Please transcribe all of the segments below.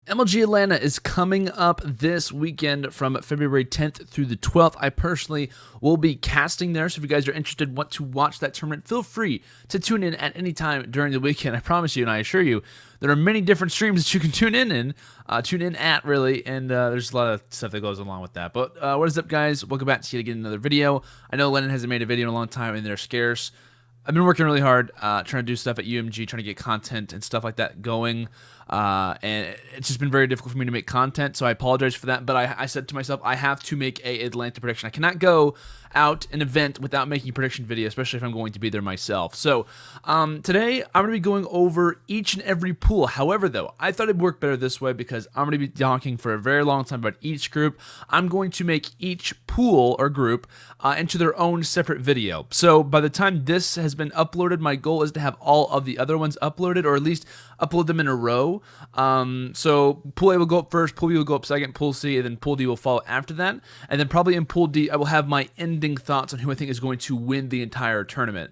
MLG Atlanta is coming up this weekend from February 10th through the 12th. I personally will be casting there, so if you guys are interested, want to watch that tournament, feel free to tune in at any time during the weekend. I promise you, and I assure you, there are many different streams that you can tune in at, really, and there's a lot of stuff that goes along with that. But what is up, guys? Welcome back to yet again another video. I know Lennon hasn't made a video in a long time, and they're scarce. I've been working really hard, trying to do stuff at UMG, trying to get content and stuff like that going, and it's just been very difficult for me to make content, so I apologize for that, but I said to myself, I have to make a Atlanta prediction. I cannot go out an event without making a prediction video, especially if I'm going to be there myself. So today, I'm going to be going over each and every pool. However, though, I thought it'd work better this way because I'm going to be talking for a very long time about each group. I'm going to make each pool or group into their own separate video. So by the time this has been uploaded, my goal is to have all of the other ones uploaded, or at least upload them in a row. So Pool A will go up first, Pool B will go up second, Pool C, and then Pool D will follow after that. And then probably in Pool D, I will have my ending thoughts on who I think is going to win the entire tournament.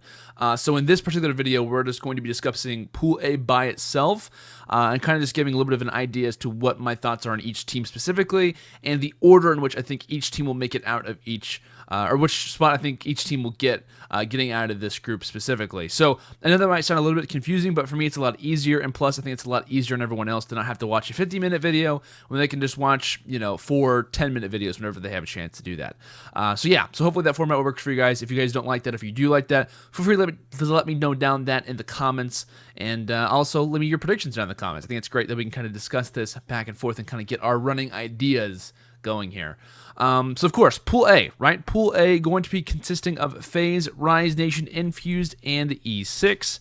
So in this particular video, we're just going to be discussing Pool A by itself, and kind of just giving a little bit of an idea as to what my thoughts are on each team specifically, and the order in which I think each team will make it out of each, or which spot I think each team will get getting out of this group specifically. So I know that might sound a little bit confusing, but for me it's a lot easier, and plus I think it's a lot easier on everyone else to not have to watch a 50-minute video when they can just watch, 4 10-minute videos whenever they have a chance to do that. So hopefully that format will work for you guys. If you guys don't like that, if you do like that, feel free to let me know down that in the comments, and also let me your predictions down in the comments. I think it's great that we can kind of discuss this back and forth and kind of get our running ideas going here. So of course, Pool A, right? Pool A going to be consisting of Faze, Rise Nation, Infused, and E6.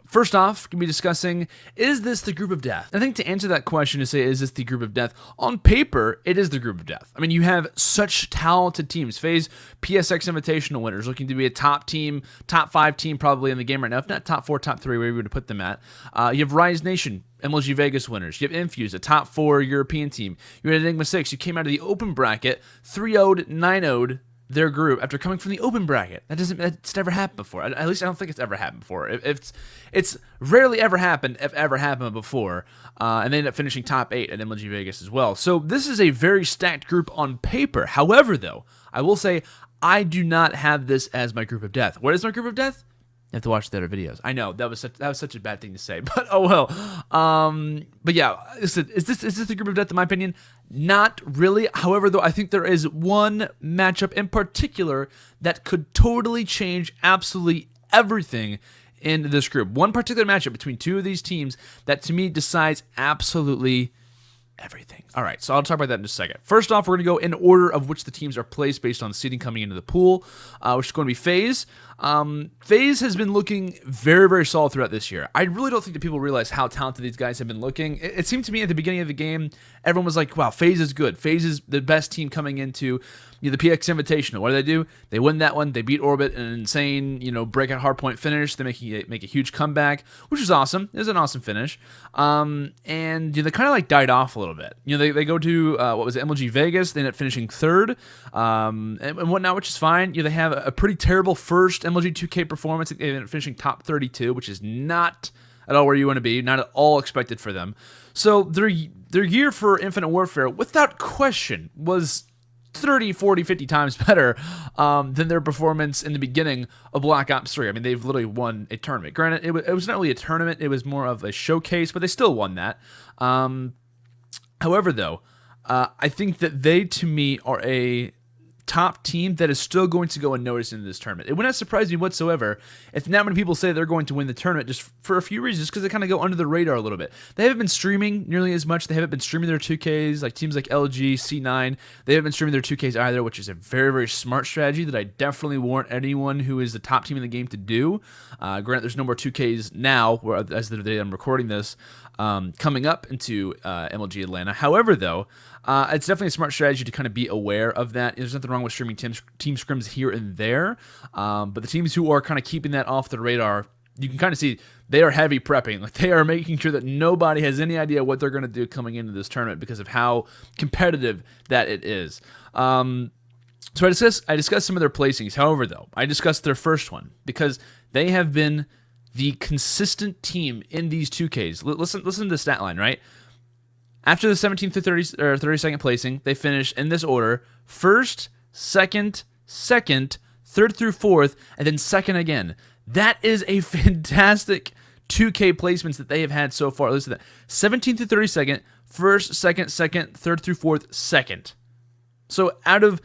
First off, going to be discussing, is this the group of death? I think to answer that question, to say, is this the group of death? On paper, it is the group of death. I mean, you have such talented teams. Faze, PSX Invitational winners, looking to be a top team, top 5 team probably in the game right now, if not top 4, top 3, where you would put them at. You have Rise Nation, MLG Vegas winners. You have Infused, a top 4 European team. You had Enigma 6. You came out of the open bracket, 3-0'd, 9-0'd their group after coming from the open bracket. It's never happened before. At least I don't think it's ever happened before. It's rarely ever happened, if ever happened before. And they ended up finishing top 8 at MLG Vegas as well. So this is a very stacked group on paper. However, though, I will say I do not have this as my group of death. What is my group of death? You have to watch the other videos. I know that was such a bad thing to say, but oh well. But yeah, is this the group of death in my opinion? Not really. However, though, I think there is one matchup in particular that could totally change absolutely everything in this group. One particular matchup between two of these teams that to me decides absolutely everything. All right, so I'll talk about that in just a second. First off, we're going to go in order of which the teams are placed based on the seeding coming into the pool, which is going to be Faze. Faze has been looking very, very solid throughout this year. I really don't think that people realize how talented these guys have been looking. It seemed to me at the beginning of the game, everyone was like, wow, Faze is good. Faze is the best team coming into the PX Invitational. What do? They win that one. They beat Orbit in an insane, breakout hardpoint finish. They make a huge comeback, which is awesome. It was an awesome finish. And they kind of like died off a little bit. They go to, MLG Vegas. They end up finishing 3rd and whatnot, which is fine. They have a pretty terrible first MLG 2K performance. They end up finishing top 32, which is not at all where you want to be, not at all expected for them. So their year for Infinite Warfare, without question, was 30, 40, 50 times better than their performance in the beginning of Black Ops 3. I mean, they've literally won a tournament. Granted, it was not really a tournament. It was more of a showcase, but they still won that. However, though, I think that they, to me, are a top team that is still going to go unnoticed into this tournament. It would not surprise me whatsoever if not many people say they're going to win the tournament, just for a few reasons, because they kind of go under the radar a little bit. They haven't been streaming nearly as much. They haven't been streaming their 2Ks, like teams like LG, C9. They haven't been streaming their 2Ks either, which is a very, very smart strategy that I definitely warrant anyone who is the top team in the game to do. Granted, there's no more 2Ks now, as the day I'm recording this, coming up into MLG Atlanta. However, though, it's definitely a smart strategy to kind of be aware of that. There's nothing wrong with streaming team scrims here and there, but the teams who are kind of keeping that off the radar, you can kind of see they are heavy prepping. Like, they are making sure that nobody has any idea what they're going to do coming into this tournament because of how competitive that it is. So I discussed some of their placings. However, though, I discussed their first one because they have been the consistent team in these 2Ks. Listen to the stat line, right? After the 17th to 32nd placing, they finish in this order: first, second, second, third through fourth, and then second again. That is a fantastic 2K placements that they have had so far. Listen to that: 17th to 32nd, first, second, second, third through fourth, second. So out of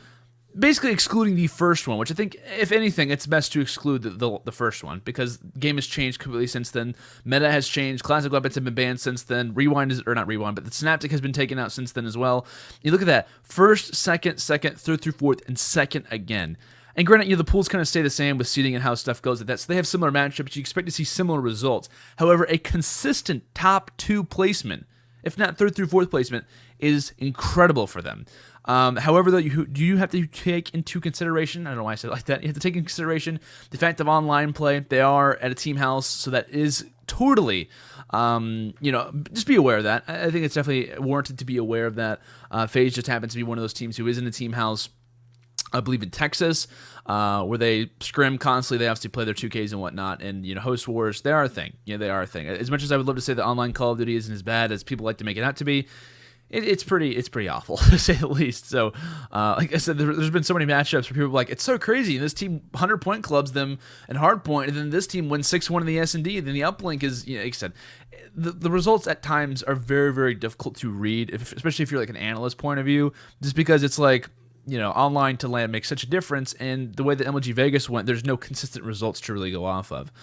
basically excluding the first one, which I think, if anything, it's best to exclude the first one, because the game has changed completely since then. Meta has changed. Classic weapons have been banned since then. Rewind is, or not rewind, but the Synaptic has been taken out since then as well. You look at that: first, second, second, third through fourth, and second again. And granted, the pools kind of stay the same with seeding and how stuff goes at that, so they have similar matchups. You expect to see similar results. However, a consistent top 2 placement, if not third through fourth placement, is incredible for them. However, though, you have to take into consideration, I don't know why I said it like that, you have to take into consideration the fact of online play. They are at a team house, so that is totally, just be aware of that. I think it's definitely warranted to be aware of that. Faze just happens to be one of those teams who is in a team house, I believe in Texas, where they scrim constantly. They obviously play their 2Ks and whatnot, and host wars, they are a thing. They are a thing. As much as I would love to say that online Call of Duty isn't as bad as people like to make it out to be, it's pretty awful, to say the least. So, like I said, there's been so many matchups where people are like, it's so crazy. And this team 100-point clubs them in hardpoint, and then this team wins 6-1 in the S&D. Then the uplink is, like I said, the results at times are very, very difficult to read, especially if you're like an analyst point of view, just because it's like, online to land makes such a difference, and the way that MLG Vegas went, there's no consistent results to really go off of.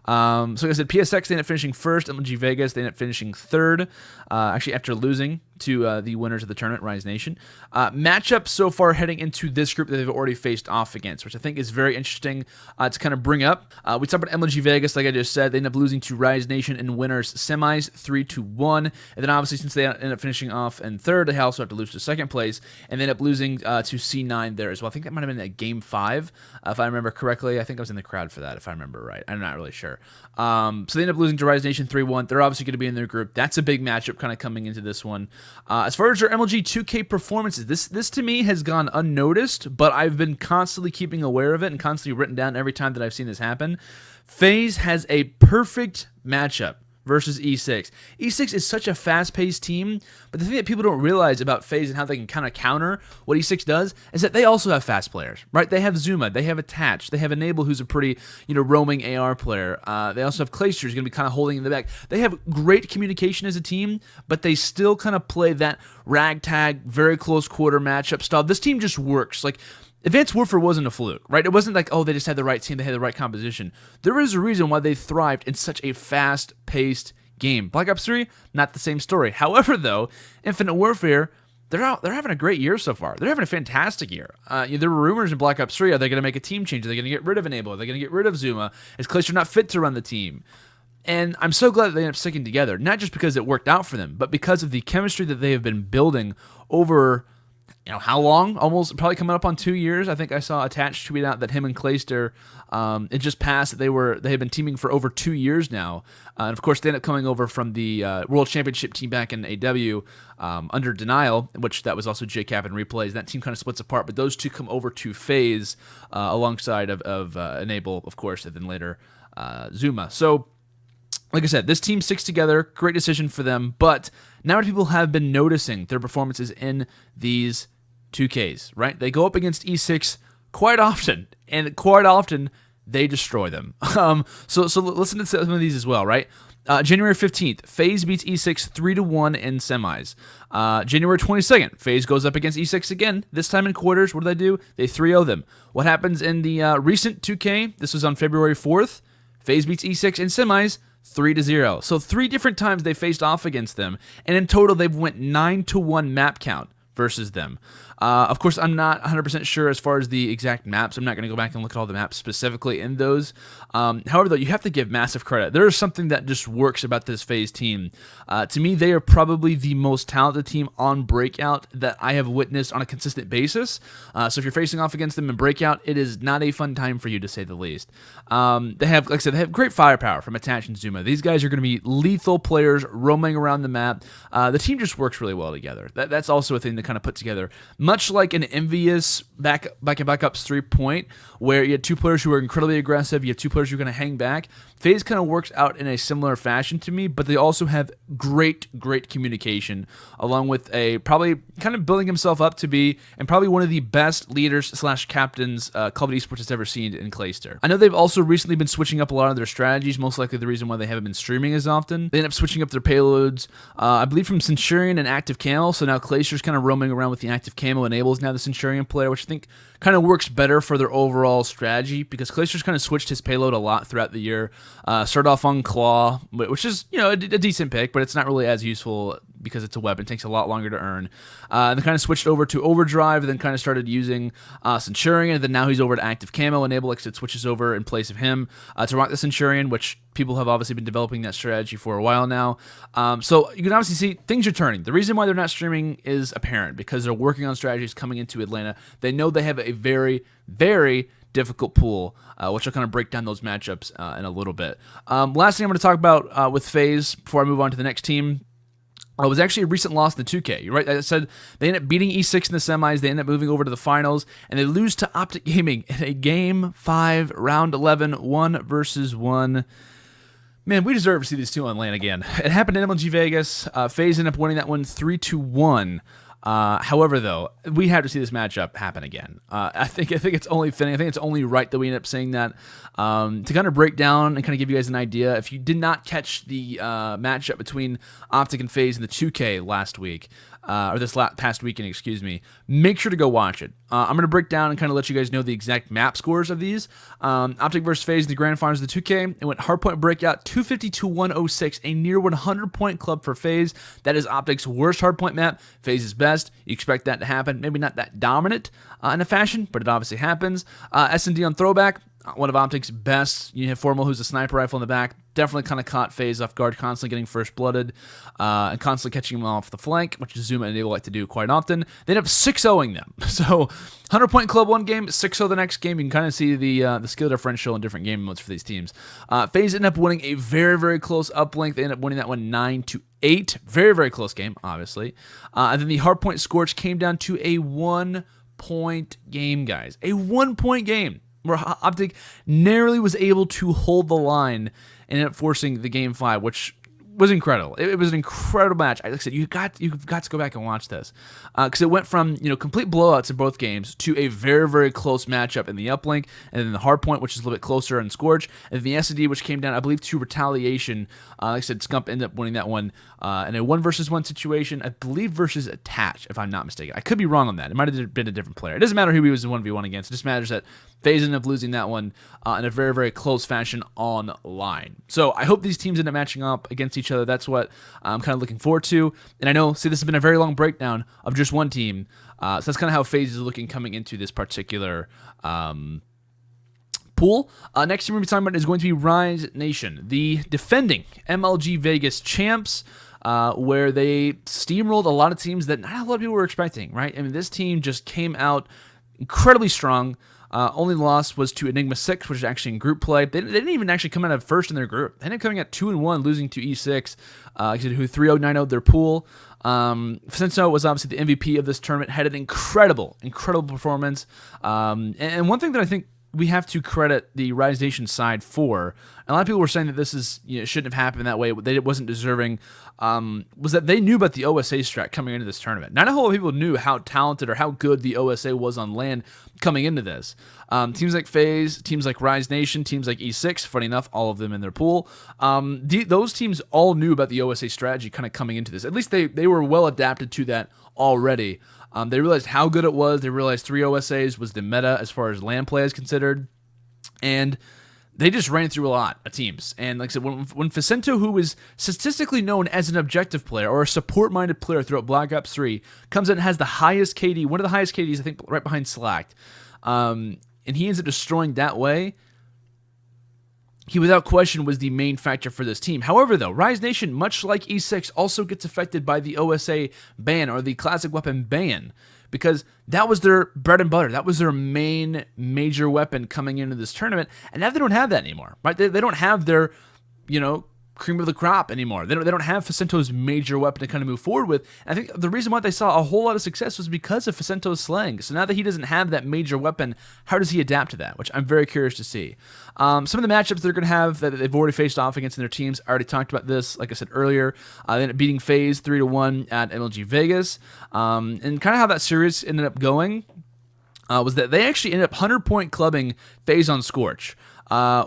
So like I said, PSX, they ended up finishing first. MLG Vegas, they ended up finishing third, actually after losing to the winners of the tournament, Rise Nation. Matchup so far heading into this group that they've already faced off against, which I think is very interesting to kind of bring up. We talked about MLG Vegas, like I just said. They ended up losing to Rise Nation in winners semis, 3-1. And then obviously, since they ended up finishing off in third, they also have to lose to second place, and they ended up losing to C9 there as well. I think that might have been at Game 5, if I remember correctly. I think I was in the crowd for that, if I remember right. I'm not really sure. So they ended up losing to Rise Nation 3-1. They're obviously going to be in their group. That's a big matchup kind of coming into this one. As far as their MLG 2K performances, this to me has gone unnoticed, but I've been constantly keeping aware of it and constantly written down every time that I've seen this happen. Faze has a perfect matchup versus E6. E6 is such a fast-paced team, but the thing that people don't realize about Faze and how they can kind of counter what E6 does is that they also have fast players, right? They have Zuma, they have Attach, they have Enable, who's a pretty, roaming AR player. They also have Clayster, who's going to be kind of holding in the back. They have great communication as a team, but they still kind of play that ragtag, very close quarter matchup style. This team just works. Like, Advanced Warfare wasn't a fluke, right? It wasn't like, oh, they just had the right team, they had the right composition. There is a reason why they thrived in such a fast-paced game. Black Ops 3, not the same story. However, though, Infinite Warfare, they're having a great year so far. They're having a fantastic year. There were rumors in Black Ops 3, are they going to make a team change? Are they going to get rid of Enable? Are they going to get rid of Zuma? Is Clayster not fit to run the team? And I'm so glad that they ended up sticking together, not just because it worked out for them, but because of the chemistry that they have been building over how long? Almost probably coming up on 2 years. I think I saw Attached tweet out that him and Clayster, it just passed that they had been teaming for over 2 years now. And of course, they ended up coming over from the World Championship team back in AW under Denial, which that was also JCap and Replays. That team kind of splits apart, but those two come over to Faze alongside of Enable, of course, and then later Zuma. So, like I said, this team sticks together. Great decision for them. But now people have been noticing their performances in these 2Ks, right? They go up against E6 quite often, and quite often they destroy them. So listen to some of these as well, right? January 15th, Faze beats E6 3-1 in semis. January 22nd, Faze goes up against E6 again, this time in quarters. What do? They 3-0 them. What happens in the recent 2K? This was on February 4th. Faze beats E6 in semis, 3-0. So 3 different times they faced off against them, and in total they've went 9-1 map count versus them. Of course, I'm not 100% sure as far as the exact maps. I'm not going to go back and look at all the maps specifically in those. However, though, you have to give massive credit. There is something that just works about this Faze team. To me, they are probably the most talented team on Breakout that I have witnessed on a consistent basis. So if you're facing off against them in Breakout, it is not a fun time for you, to say the least. They have, like I said, they have great firepower from Attach and Zuma. These guys are going to be lethal players roaming around the map. The team just works really well together. That's also a thing to kind of put together. Much like an envious backups 3-point, where you had two players who are incredibly aggressive, you have two players who are going to hang back. Faze kind of works out in a similar fashion to me, but they also have great communication, along with a probably kind of building himself up to be, and probably one of the best leaders / captains Call of Duty Esports has ever seen in Clayster. I know they've also recently been switching up a lot of their strategies, most likely the reason why they haven't been streaming as often. They end up switching up their payloads, I believe from Centurion and Active Camo, so now Clayster's kind of roaming around with the Active Camo enables now the Centurion player, which I think kind of works better for their overall strategy, because Clayster's kind of switched his payload a lot throughout the year. Started off on Claw, which is, a decent pick, but it's not really as useful because it's a weapon. It takes a lot longer to earn. Then kind of switched over to Overdrive, then kind of started using Centurion, and then now he's over to Active Camo enable, because it switches over in place of him to rock the Centurion, which people have obviously been developing that strategy for a while now. So you can obviously see things are turning. The reason why they're not streaming is apparent, because they're working on strategies coming into Atlanta. They know they have a very difficult pool, which I'll kind of break down those matchups in a little bit. Last thing I'm going to talk about with Faze before I move on to the next team. It was actually a recent loss in the 2K. You're right. I said they ended up beating E6 in the semis. They ended up moving over to the finals, and they lose to Optic Gaming in a Game 5, Round 11, 1-1. Man, we deserve to see these two on LAN again. It happened in MLG Vegas. Faze ended up winning that one 3-1. However, though, we have to see this matchup happen again. I think it's only fitting. I think it's only right that we end up seeing that. To kind of break down and kind of give you guys an idea, if you did not catch the matchup between Optic and Faze in the 2K last week, or this past weekend, excuse me, make sure to go watch it. I'm going to break down and kind of let you guys know the exact map scores of these. Optic versus Faze in the grand finals of the 2K. It went hardpoint breakout 250-106, a near 100-point club for Faze. That is Optic's worst hardpoint map. Faze's best. You expect that to happen. Maybe not that dominant in a fashion, but it obviously happens. S&D on throwback. One of Optic's best. You have Formal, who's a sniper rifle in the back. Definitely kind of caught Faze off guard, constantly getting first blooded, and constantly catching him off the flank, which is Zoom and Enable like to do quite often. They end up 6-0ing them. So 100-point club one game, 6-0 the next game. You can kind of see the skill differential in different game modes for these teams. Faze ended up winning a very close uplink. They ended up winning that one 9-8. Very close game, obviously. And then the hardpoint scorch came down to a 1-point game, guys. A 1-point game, where Optic narrowly was able to hold the line and ended up forcing the Game 5, which was incredible. It was an incredible match. Like I said, you've got to go back and watch this, because it went from complete blowouts in both games to a very close matchup in the uplink, and then the hardpoint, which is a little bit closer on Scorch, and the S&D, which came down, I believe, to retaliation. Like I said, Scump ended up winning that one in a 1-versus-1 situation, I believe versus Attach, if I'm not mistaken. I could be wrong on that. It might have been a different player. It doesn't matter who he was in 1v1 against. It just matters that Faze ended up losing that one in a very close fashion online. So I hope these teams end up matching up against each other. That's what I'm kind of looking forward to. And I know, see, this has been a very long breakdown of just one team. So that's kind of how Faze is looking coming into this particular pool. Next team we're going to be talking about is going to be Rise Nation, the defending MLG Vegas champs, where they steamrolled a lot of teams that not a lot of people were expecting, right? I mean, this team just came out incredibly strong. Only loss was to Enigma 6, which is actually in group play. They didn't even actually come out of first in their group. They ended up coming at 2-1, losing to E6, who 3-0, 9-0'd their pool. Faze was obviously the MVP of this tournament, had an incredible performance. And one thing that I think we have to credit the Rise Nation side for, and a lot of people were saying that this is shouldn't have happened that way, that it wasn't deserving, was that they knew about the OSA strat coming into this tournament. Not a whole lot of people knew how talented or how good the OSA was on LAN coming into this. Teams like Faze, teams like Rise Nation, teams like E6, funny enough, all of them in their pool, those teams all knew about the OSA strategy kind of coming into this. At least they were well adapted to that already. They realized how good it was. They realized 3 OSAs was the meta as far as LAN play is considered. And they just ran through a lot of teams. And like I said, when Facento, who is statistically known as an objective player or a support-minded player throughout Black Ops 3, comes in and has the highest KD, one of the highest KDs, I think, right behind Slacked, and he ends up destroying that way, he without question was the main factor for this team. However, though, Rise Nation, much like E6, also gets affected by the OSA ban, or the classic weapon ban, because that was their bread and butter. That was their main major weapon coming into this tournament, and now they don't have that anymore, right? They don't have their, cream of the crop anymore. They don't have Facento's major weapon to kind of move forward with. And I think the reason why they saw a whole lot of success was because of Facento's slang. So now that he doesn't have that major weapon, how does he adapt to that? Which I'm very curious to see. Some of the matchups they're going to have that they've already faced off against in their teams, I already talked about this, like I said earlier. They ended up beating Faze 3-1 at MLG Vegas. And kind of how that series ended up going was that they actually ended up 100-point clubbing Faze on Scorch,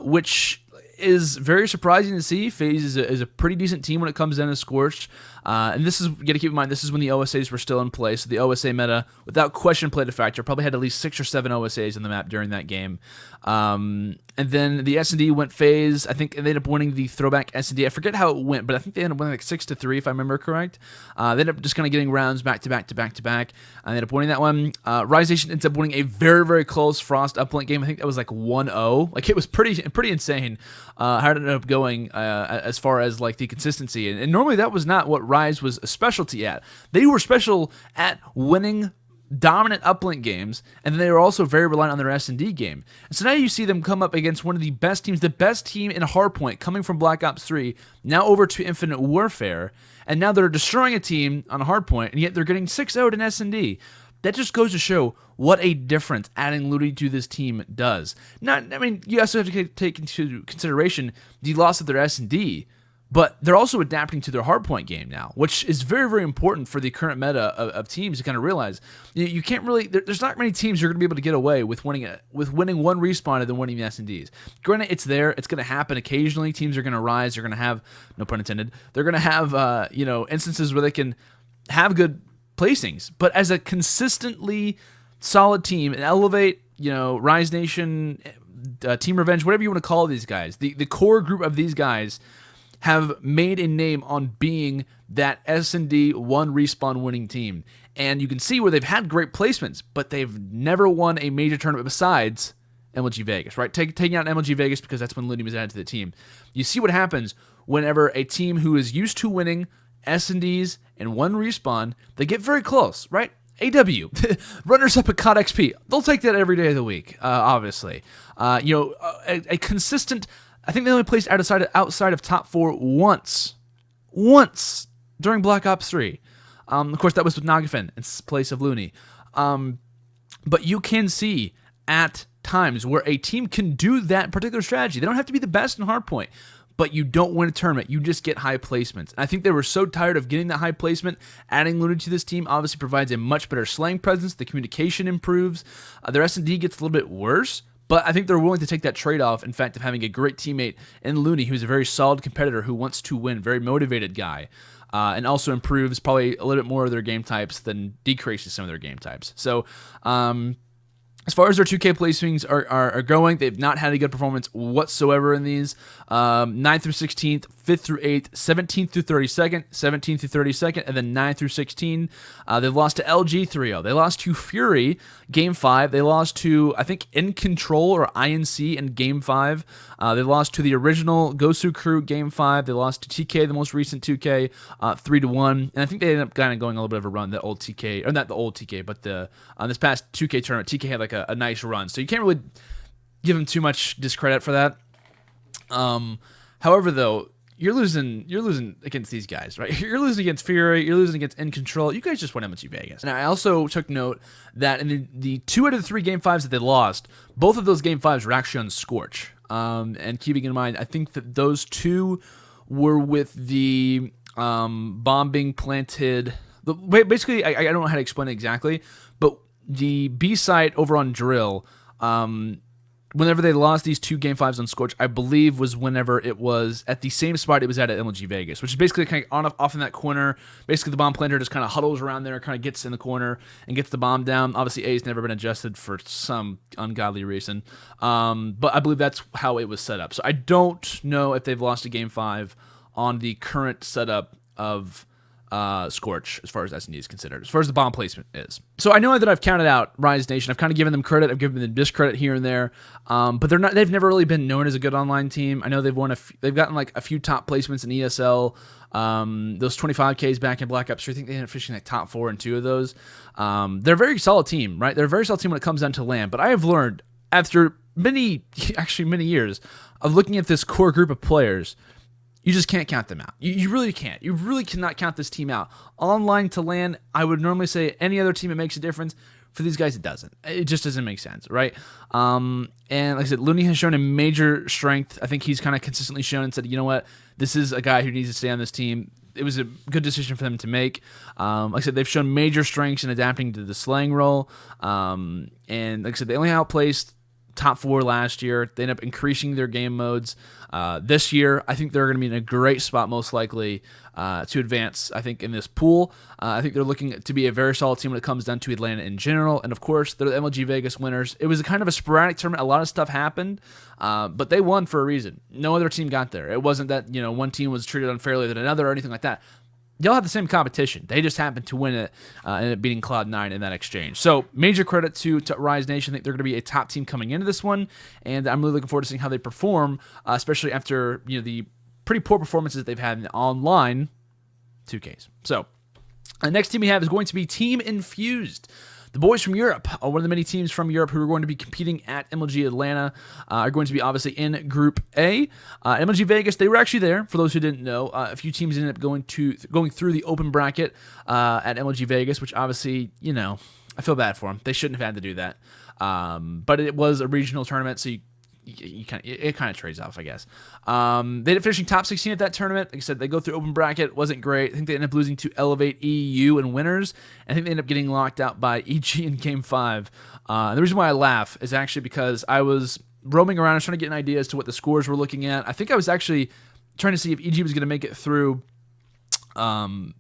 which is very surprising to see. Faze is a pretty decent team when it comes down to Scorched. And this is, you got to keep in mind, this is when the OSAs were still in place. So the OSA meta, without question, played a factor. Probably had at least 6 or 7 OSAs in the map during that game. And then the S&D went Faze. I think they ended up winning the throwback S&D. I forget how it went, but I think they ended up winning like 6-3, if I remember correct. They ended up just kind of getting rounds back to back to back to back. And they ended up winning that one. Rise Nation ends up winning a very, very close Frost uplink game. I think that was like 1-0. Like, it was pretty insane how it ended up going as far as like the consistency. And normally that was not what Rise was a specialty at. They were special at winning dominant uplink games, and then they were also very reliant on their S&D game. And so now you see them come up against one of the best teams, the best team in Hardpoint, coming from Black Ops 3, now over to Infinite Warfare, and now they're destroying a team on Hardpoint, and yet they're getting 6-0 in S&D. That just goes to show what a difference adding Looney to this team does. You also have to take into consideration the loss of their S&D, but they're also adapting to their hardpoint game now, which is very, very important for the current meta of teams to kind of realize. You can't really, there's not many teams you're going to be able to get away with winning one respawn and then winning the S&Ds. Granted, it's there. It's going to happen occasionally. Teams are going to rise. They're going to have, no pun intended, they're going to have instances where they can have good placings. But as a consistently solid team and elevate, Rise Nation, Team Revenge, whatever you want to call these guys, the core group of these guys have made a name on being that S&D one respawn winning team. And you can see where they've had great placements, but they've never won a major tournament besides MLG Vegas, right? Taking out MLG Vegas because that's when Looney was added to the team. You see what happens whenever a team who is used to winning S&Ds and one respawn, they get very close, right? AW, runners-up at COD XP. They'll take that every day of the week, obviously. A consistent... I think they only placed outside of top 4 once during Black Ops 3. Of course, that was with Nagafen in place of Looney. But you can see at times where a team can do that particular strategy. They don't have to be the best in Hardpoint, but you don't win a tournament. You just get high placements. And I think they were so tired of getting that high placement. Adding Looney to this team obviously provides a much better slang presence. The communication improves. Their S&D gets a little bit worse. But I think they're willing to take that trade-off, in fact, of having a great teammate in Looney, who's a very solid competitor who wants to win, very motivated guy, and also improves probably a little bit more of their game types than decreases some of their game types. So, as far as their 2K placings are going, they've not had a good performance whatsoever in these. 9th through 16th, 5th through 8th, 17th through 32nd, 17th through 32nd, and then 9 through 16. They've lost to LG 3-0. They lost to Fury Game 5. They lost to, I think, In Control or INC in Game 5. They lost to the original Gosu Crew Game 5. They lost to TK, the most recent 2K, 3-1. And I think they ended up kind of going a little bit of a run, the old TK, or not the old TK, but on this past 2K tournament, TK had like a nice run. So you can't really give them too much discredit for that. However, though, you're losing against these guys, right? You're losing against Fury, you're losing against In Control. You guys just won MLG Vegas. And I also took note that in the 2 out of the 3 Game 5s that they lost, both of those Game 5s were actually on Scorch. And keeping in mind, I think that those 2 were with the bomb being planted. Basically, I don't know how to explain it exactly, but the B site over on Drill, whenever they lost these 2 Game 5s on Scorch, I believe was whenever it was at the same spot it was at MLG Vegas, which is basically kind of off in that corner. Basically, the bomb planter just kind of huddles around there, kind of gets in the corner and gets the bomb down. Obviously, A's never been adjusted for some ungodly reason, but I believe that's how it was set up. So I don't know if they've lost a Game 5 on the current setup of Scorch, as far as S&D is considered, as far as the bomb placement is. So I know that I've counted out Rise Nation. I've kind of given them credit. I've given them discredit here and there. But they've never really been known as a good online team. I know they've gotten like a few top placements in ESL. Those 25Ks back in Black Ops 3, I think they ended up finishing like top 4 in 2 of those. They're a very solid team, right? They're a very solid team when it comes down to LAN. But I have learned after many years of looking at this core group of players, You just can't count them out. You really can't. You really cannot count this team out. Online to LAN, I would normally say any other team, it makes a difference. For these guys, it doesn't. It just doesn't make sense, right? And like I said, Looney has shown a major strength. I think he's kind of consistently shown and said, you know what, this is a guy who needs to stay on this team. It was a good decision for them to make. Like I said, they've shown major strengths in adapting to the slaying role. And like I said, they only outplaced top 4 last year. They end up increasing their game modes. This year, I think they're going to be in a great spot, most likely, to advance, I think, in this pool. I think they're looking to be a very solid team when it comes down to Atlanta in general. And, of course, they're the MLG Vegas winners. It was a kind of a sporadic tournament. A lot of stuff happened, but they won for a reason. No other team got there. It wasn't that, one team was treated unfairly than another or anything like that. Y'all have the same competition. They just happened to win it and end up beating Cloud9 in that exchange. So major credit to Rise Nation. I think they're going to be a top team coming into this one, and I'm really looking forward to seeing how they perform, especially after the pretty poor performances they've had in online 2Ks. So the next team we have is going to be Team Infused. The boys from Europe, one of the many teams from Europe who are going to be competing at MLG Atlanta, are going to be obviously in Group A. MLG Vegas, they were actually there, for those who didn't know. A few teams ended up going through the open bracket at MLG Vegas, which obviously, I feel bad for them. They shouldn't have had to do that. But it was a regional tournament, so it kind of trades off, I guess. They ended up finishing top 16 at that tournament. Like I said, they go through open bracket. Wasn't great. I think they ended up losing to Elevate EU in winners. I think they ended up getting locked out by EG in Game 5. And the reason why I laugh is actually because I was roaming around. I was trying to get an idea as to what the scores were looking at. I think I was actually trying to see if EG was going to make it through open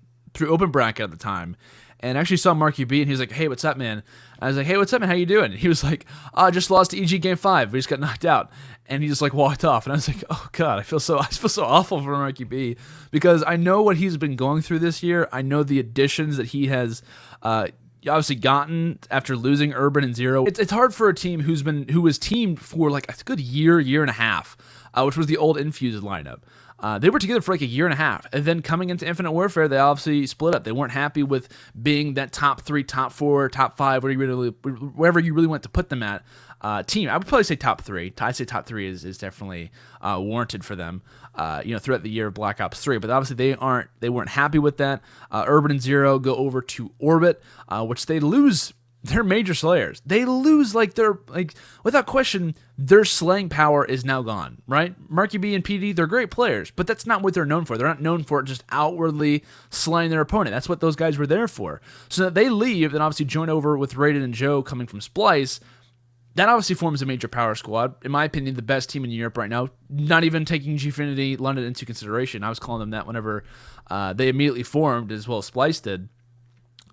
bracket at the time. And I actually saw Marky B, and he was like, "Hey, what's up, man?" I was like, "Hey, what's up, man? How you doing?" And he was like, "I just lost to EG Game 5. We just got knocked out." And he just walked off. And I was like, "Oh God, I feel so awful for Marky B," because I know what he's been going through this year. I know the additions that he has obviously gotten after losing Urban and Zero. It's hard for a team who was teamed for a good year and a half, which was the old Infused lineup. They were together for a year and a half, and then coming into Infinite Warfare, they obviously split up. They weren't happy with being that top 3, top 4, top 5, wherever you really want to put them at team. I would probably say top 3. I'd say top 3 is definitely warranted for them. Throughout the year of Black Ops 3, but obviously they weren't happy with that. Urban and Zero go over to Orbit, which they lose. They're major slayers. They lose without question, their slaying power is now gone, right? Marky B and PD, they're great players, but that's not what they're known for. They're not known for just outwardly slaying their opponent. That's what those guys were there for. So that they leave and obviously join over with Raiden and Joe coming from Splice. That obviously forms a major power squad. In my opinion, the best team in Europe right now, not even taking Gfinity London into consideration. I was calling them that whenever they immediately formed, as well as Splice did.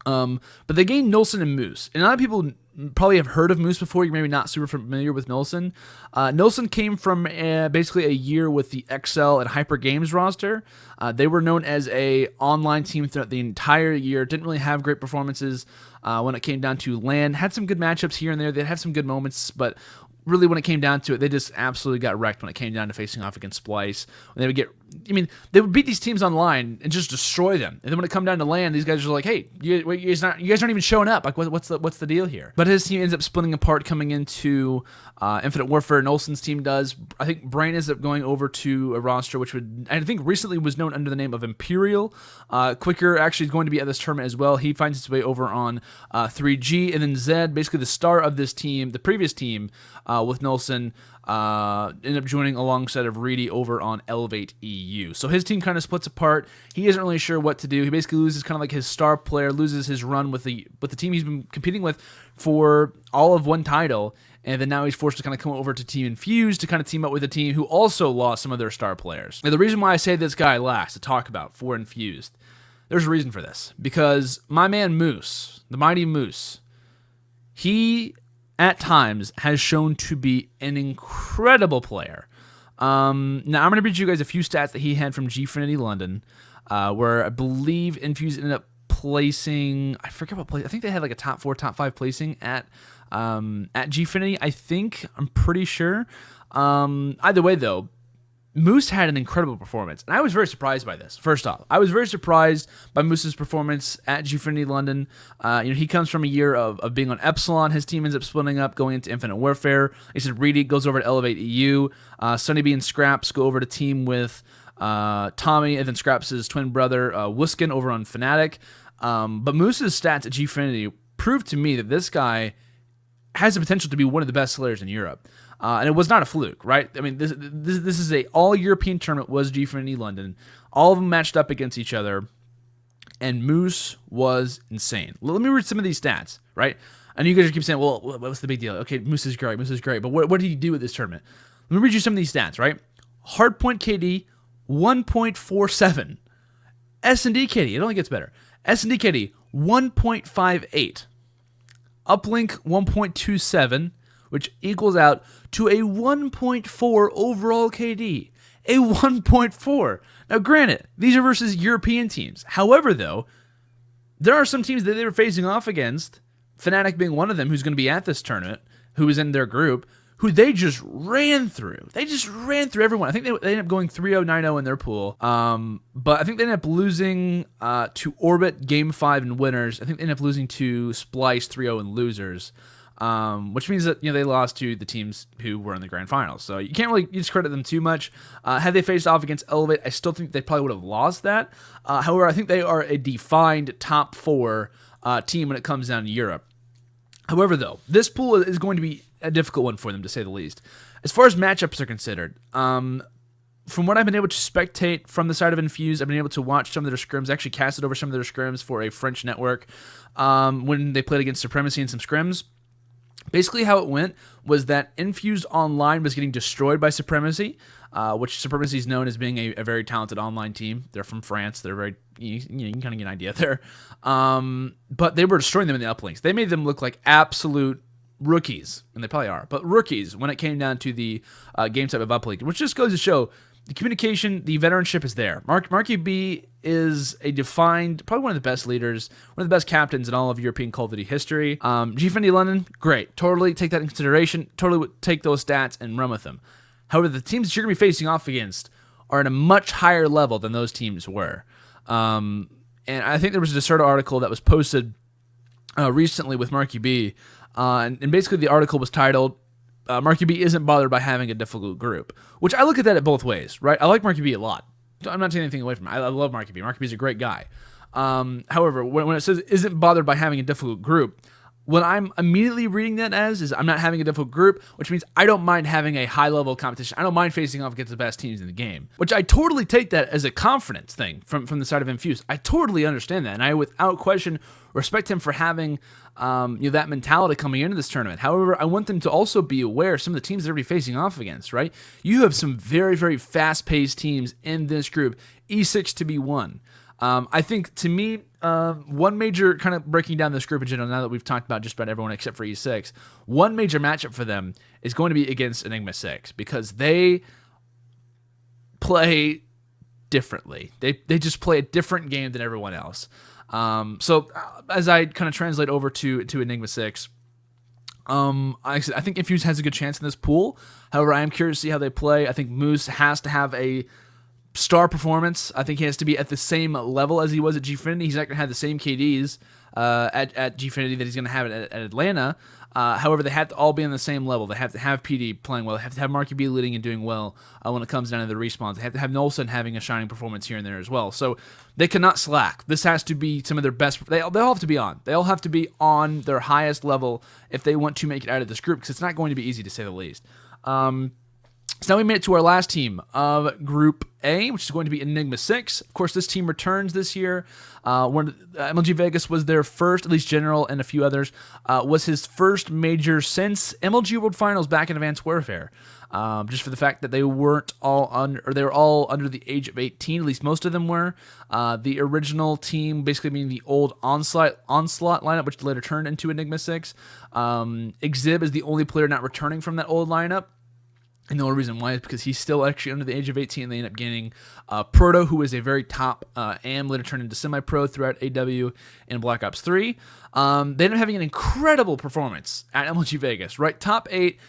But they gained Nolson and Moose. And a lot of people probably have heard of Moose before. You're maybe not super familiar with Nolson. Nolson came from basically a year with the XL and Hyper Games roster. They were known as a online team throughout the entire year. Didn't really have great performances when it came down to LAN. Had some good matchups here and there. They'd have some good moments, but really when it came down to it, they just absolutely got wrecked when it came down to facing off against Splice. When they would beat these teams online and just destroy them. And then when it come down to LAN, these guys are like, "Hey, you guys aren't even showing up. What's the deal here?" But his team ends up splitting apart coming into Infinite Warfare. Nolson's team does. I think Brain ends up going over to a roster which I think recently was known under the name of Imperial. Quicker actually is going to be at this tournament as well. He finds his way over on 3G, and then Zed, basically the star of this team, the previous team with Nolson, ended up joining alongside of Reedy over on Elevate EU. So his team kind of splits apart. He isn't really sure what to do. He basically loses kind of his star player, loses his run with the team he's been competing with for all of one title, and then now he's forced to kind of come over to Team Infused to kind of team up with a team who also lost some of their star players. Now, the reason why I say this guy last to talk about for Infused, there's a reason for this. Because my man Moose, the mighty Moose, he at times has shown to be an incredible player. Now, I'm going to read you guys a few stats that he had from Gfinity London, where I believe Infused ended up placing, I forget what place, I think they had a top 4, top 5 placing at Gfinity, I'm pretty sure. Either way, though, Moose had an incredible performance, and I was very surprised by this. First off, I was very surprised by Moose's performance at Gfinity London. He comes from a year of being on Epsilon. His team ends up splitting up, going into Infinite Warfare. He said Reedy goes over to Elevate EU. Sunny B and Scraps go over to team with Tommy, and then Scraps' twin brother, Wiskin, over on Fnatic. But Moose's stats at Gfinity proved to me that this guy has the potential to be one of the best slayers in Europe. And it was not a fluke, right? I mean, this is a all-European tournament, was Gfinity London. All of them matched up against each other, and Moose was insane. Let me read some of these stats, right? I know you guys keep saying, well, what's the big deal? Okay, Moose is great, but what did he do with this tournament? Let me read you some of these stats, right? Hardpoint KD, 1.47. S&D KD, it only gets better. S&D KD, 1.58. Uplink, 1.27, which equals out to a 1.4 overall KD. A 1.4. Now, granted, these are versus European teams. However, though, there are some teams that they were facing off against, Fnatic being one of them, who's going to be at this tournament, who was in their group, who they just ran through. They just ran through everyone. I think they ended up going 3-0, 9-0 in their pool. But I think they ended up losing to Orbit Game 5 in winners. I think they ended up losing to Splice 3-0 in losers. Which means that, they lost to the teams who were in the grand finals. So you can't really discredit them too much. Had they faced off against Elevate, I still think they probably would have lost that. However, I think they are a defined top 4 team when it comes down to Europe. However, though, this pool is going to be a difficult one for them, to say the least. As far as matchups are considered, from what I've been able to spectate from the side of Infused, I've been able to watch some of their scrims. I actually casted over some of their scrims for a French network when they played against Supremacy in some scrims. Basically, how it went was that Infused Online was getting destroyed by Supremacy, which Supremacy is known as being a very talented online team. They're from France. They're very, you can kind of get an idea there. But they were destroying them in the uplinks. They made them look like absolute rookies, and they probably are, but rookies when it came down to the game type of uplink, which just goes to show the communication, the veteranship is there. Marky B is a defined, probably one of the best leaders, one of the best captains in all of European Call of Duty history. Gfinity London, great. Totally take that in consideration. Totally would take those stats and run with them. However, the teams that you're going to be facing off against are at a much higher level than those teams were. And I think there was a Decerto article that was posted recently with Marky B, and basically the article was titled, Marky B isn't bothered by having a difficult group, which I look at that at both ways, right? I like Marky B a lot. I'm not taking anything away from him. I love Marky B. Marky B is a great guy. However, when it says isn't bothered by having a difficult group, what I'm immediately reading that as is I'm not having a difficult group, which means I don't mind having a high-level competition. I don't mind facing off against the best teams in the game, which I totally take that as a confidence thing from the side of Infused. I totally understand that, and I, without question, respect him for having that mentality coming into this tournament. However, I want them to also be aware of some of the teams they're going to be facing off against, right? You have some very, very fast-paced teams in this group, E6 to be one. I think, to me, one major, kind of breaking down this group in general, now that we've talked about just about everyone except for E6, one major matchup for them is going to be against Enigma 6, because they play differently. They just play a different game than everyone else. So as I kind of translate over to Enigma 6, I think Infused has a good chance in this pool. However, I am curious to see how they play. I think Moose has to have a star performance. I think he has to be at the same level as he was at Gfinity. He's not going to have the same KDs at Gfinity that he's going to have at Atlanta. However, they have to all be on the same level. They have to have PD playing well. They have to have Marky B leading and doing well when it comes down to the respawns. They have to have Nolson having a shining performance here and there as well. So they cannot slack. This has to be some of their best. They all have to be on. They all have to be on their highest level if they want to make it out of this group, because it's not going to be easy, to say the least. So now we made it to our last team of Group A, which is going to be Enigma 6. Of course, this team returns this year. MLG Vegas was their first, at least General and a few others, was his first major since MLG World Finals back in Advanced Warfare. Just for the fact that they weren't all under, or they were all under the age of 18, at least most of them were. The original team, basically meaning the old Onslaught lineup, which later turned into Enigma 6. Exhib is the only player not returning from that old lineup. And the only reason why is because he's still actually under the age of 18, and they end up gaining Proto, who is a very top AM, later turned into semi-pro throughout AW and Black Ops 3. They ended up having an incredible performance at MLG Vegas, right? Top 8.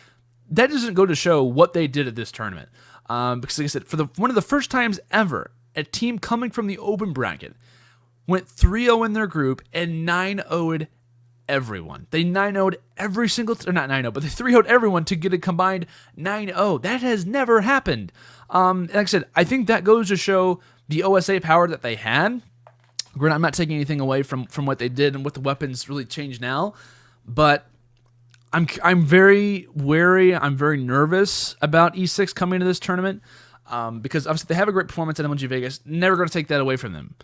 That doesn't go to show what they did at this tournament. Because, like I said, for one of the first times ever, a team coming from the open bracket went 3-0 in their group and 9-0'd everyone. They 9-0'd every single, or not 9-0, but they 3-0'd everyone to get a combined 9-0. That has never happened. Like I said, I think that goes to show the OSA power that they had. Granted, I'm not taking anything away from what they did and what the weapons really changed now, but I'm very wary. I'm very nervous about E6 coming to this tournament because obviously they have a great performance at MLG Vegas. Never going to take that away from them.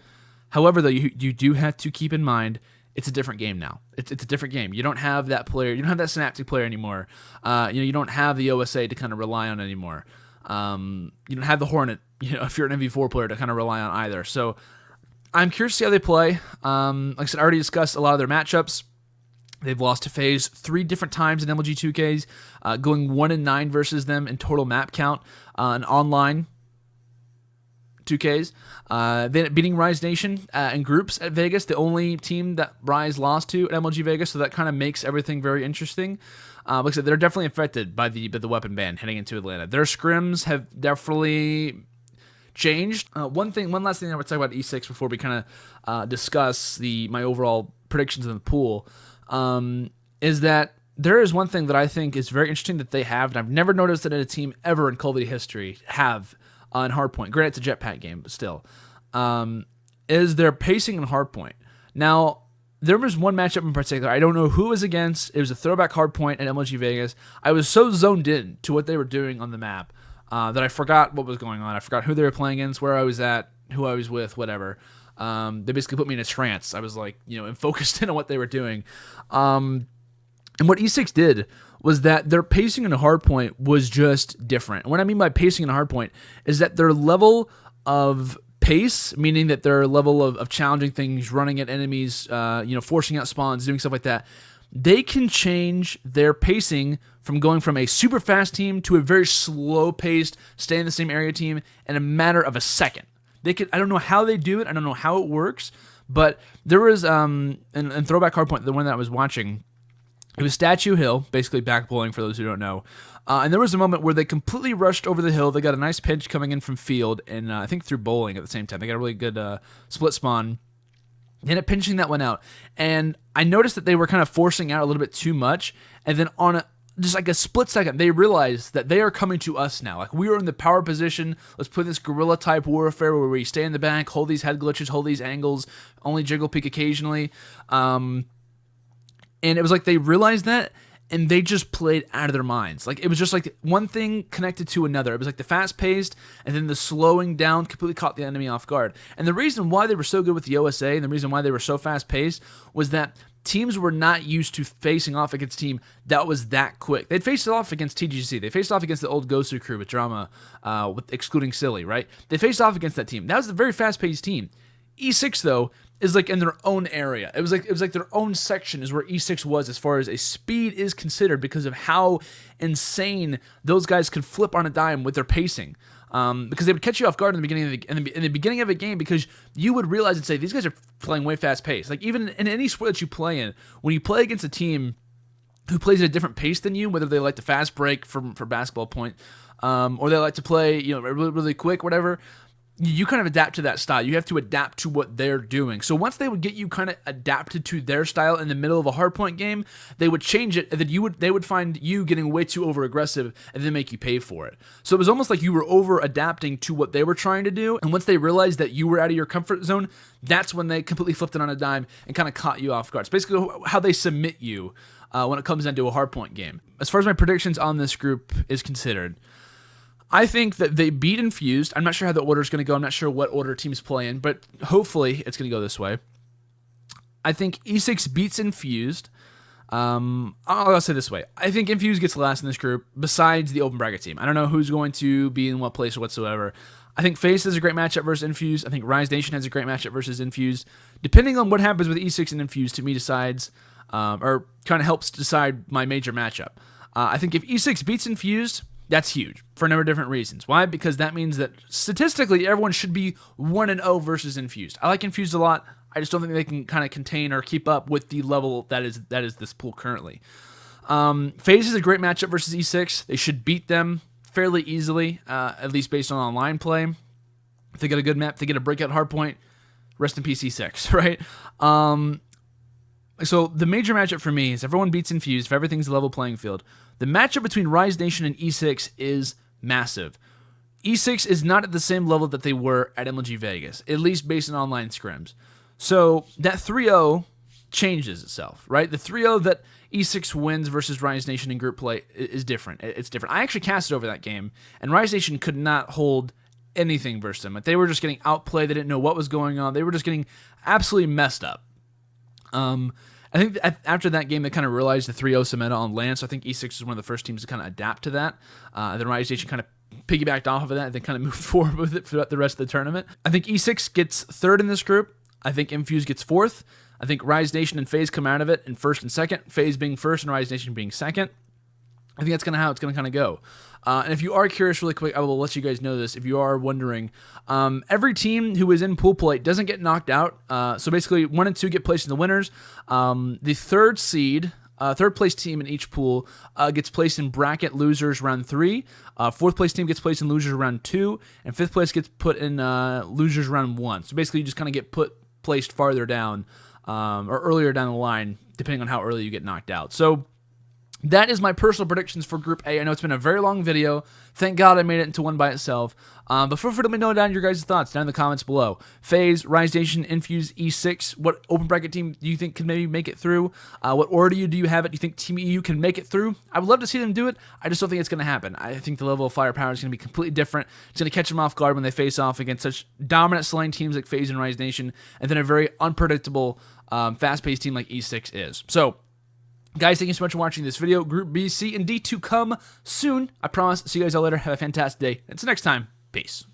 However, though, you do have to keep in mind it's a different game now. It's a different game. You don't have that player. You don't have that Synaptic player anymore. You don't have the OSA to kind of rely on anymore. You don't have the Hornet. If you're an MV4 player to kind of rely on either. So I'm curious to see how they play. Like I said, I already discussed a lot of their matchups. They've lost to Faze 3 different times in MLG 2Ks, going 1-9 versus them in total map count in online 2Ks. Then beating Rise Nation in groups at Vegas, the only team that Rise lost to at MLG Vegas, so that kind of makes everything very interesting. Like I said, they're definitely affected by the weapon ban heading into Atlanta. Their scrims have definitely changed. One last thing I would talk about E6 before we kind of discuss my overall predictions in the pool. Is that there is one thing that I think is very interesting that they have, and I've never noticed it in a team ever in Call of Duty history have on Hardpoint. Granted, it's a jetpack game, but still, is their pacing in Hardpoint. Now, there was one matchup in particular. I don't know who it was against. It was a throwback Hardpoint at MLG Vegas. I was so zoned in to what they were doing on the map that I forgot what was going on. I forgot who they were playing against, where I was at, who I was with, whatever. They basically put me in a trance. I was like, and focused in on what they were doing. And what E6 did was that their pacing in a hardpoint was just different. And what I mean by pacing in a hardpoint is that their level of pace, meaning that their level of challenging things, running at enemies, forcing out spawns, doing stuff like that, they can change their pacing from going from a super fast team to a very slow-paced, stay in the same area team in a matter of a second. I don't know how they do it. I don't know how it works. But there was, in Throwback Hardpoint, the one that I was watching, it was Statue Hill, basically back bowling for those who don't know. And there was a moment where they completely rushed over the hill. They got a nice pinch coming in from field, and I think through bowling at the same time. They got a really good split spawn. They ended up pinching that one out. And I noticed that they were kind of forcing out a little bit too much. And then on just like a split second, they realized that they are coming to us now. Like, we are in the power position. Let's play this guerrilla type warfare where we stay in the back, hold these head glitches, hold these angles, only jiggle peek occasionally. And it was like they realized that, and they just played out of their minds. Like, it was just like one thing connected to another. It was like the fast paced, and then the slowing down completely caught the enemy off guard. And the reason why they were so good with the OSA, and the reason why they were so fast paced, was that teams were not used to facing off against a team that was that quick. They'd faced it off against TGC. They faced off against the old Gosu crew with Drama, with excluding Silly, right? They faced off against that team. That was a very fast-paced team. E6, though, is like in their own area. It was like their own section is where E6 was as far as a speed is considered, because of how insane those guys could flip on a dime with their pacing. Because they would catch you off guard in the beginning of a game, because you would realize and say, these guys are playing way fast paced. Like, even in any sport that you play in, when you play against a team who plays at a different pace than you, whether they like to fast break for basketball point, or they like to play really, really quick, whatever, you kind of adapt to that style. You have to adapt to what they're doing. So once they would get you kind of adapted to their style in the middle of a hardpoint game, they would change it, and then they would find you getting way too over aggressive and then make you pay for it. So it was almost like you were over adapting to what they were trying to do. And once they realized that you were out of your comfort zone, that's when they completely flipped it on a dime and kind of caught you off guard. It's basically how they submit you when it comes down to a hardpoint game. As far as my predictions on this group is considered, I think that they beat Infused. I'm not sure how the order is going to go. I'm not sure what order teams play in, but hopefully it's going to go this way. I think E6 beats Infused. I'll say this way. I think Infused gets last in this group, besides the open bracket team. I don't know who's going to be in what place or whatsoever. I think Faze has a great matchup versus Infused. I think Rise Nation has a great matchup versus Infused. Depending on what happens with E6 and Infused, to me decides, or kind of helps decide my major matchup. I think if E6 beats Infused, that's huge for a number of different reasons. Why? Because that means that statistically everyone should be 1-0 versus Infused. I like Infused a lot. I just don't think they can kind of contain or keep up with the level that is this pool currently. FaZe is a great matchup versus E6. They should beat them fairly easily, at least based on online play. If they get a good map, if they get a breakout hardpoint, rest in peace E6, right? So the major matchup for me is everyone beats Infused, if everything's a level playing field. The matchup between Rise Nation and E6 is massive. E6 is not at the same level that they were at MLG Vegas, at least based on online scrims. So that 3-0 changes itself, right? The 3-0 that E6 wins versus Rise Nation in group play is different. It's different. I actually casted over that game, and Rise Nation could not hold anything versus them. Like, they were just getting outplayed. They didn't know what was going on. They were just getting absolutely messed up. I think after that game, they kind of realized the 3-0 Sameta on land, so I think E6 is one of the first teams to kind of adapt to that. Then Rise Nation kind of piggybacked off of that and then kind of moved forward with it throughout the rest of the tournament. I think E6 gets third in this group. I think Infused gets fourth. I think Rise Nation and Faze come out of it in first and second, Faze being first and Rise Nation being second. I think that's how it's going to kind of go. And if you are curious really quick, I will let you guys know this. If you are wondering, every team who is in pool play doesn't get knocked out. So basically 1 and 2 get placed in the winners. The third seed, third place team in each pool gets placed in bracket losers round 3. Fourth place team gets placed in losers round 2. And fifth place gets put in losers round 1. So basically you just kind of get placed farther down or earlier down the line, depending on how early you get knocked out. So that is my personal predictions for Group A. I know it's been a very long video. Thank God I made it into one by itself. But feel free to let me know down your guys' thoughts down in the comments below. Faze, Rise Nation, Infused, E6. What open bracket team do you think can maybe make it through? What order do you have it? Do you think Team EU can make it through? I would love to see them do it. I just don't think it's going to happen. I think the level of firepower is going to be completely different. It's going to catch them off guard when they face off against such dominant slaying teams like Faze and Rise Nation, and then a very unpredictable, fast-paced team like E6 is. So, guys, thank you so much for watching this video. Group B, C, and D to come soon. I promise. See you guys all later. Have a fantastic day. Until next time, peace.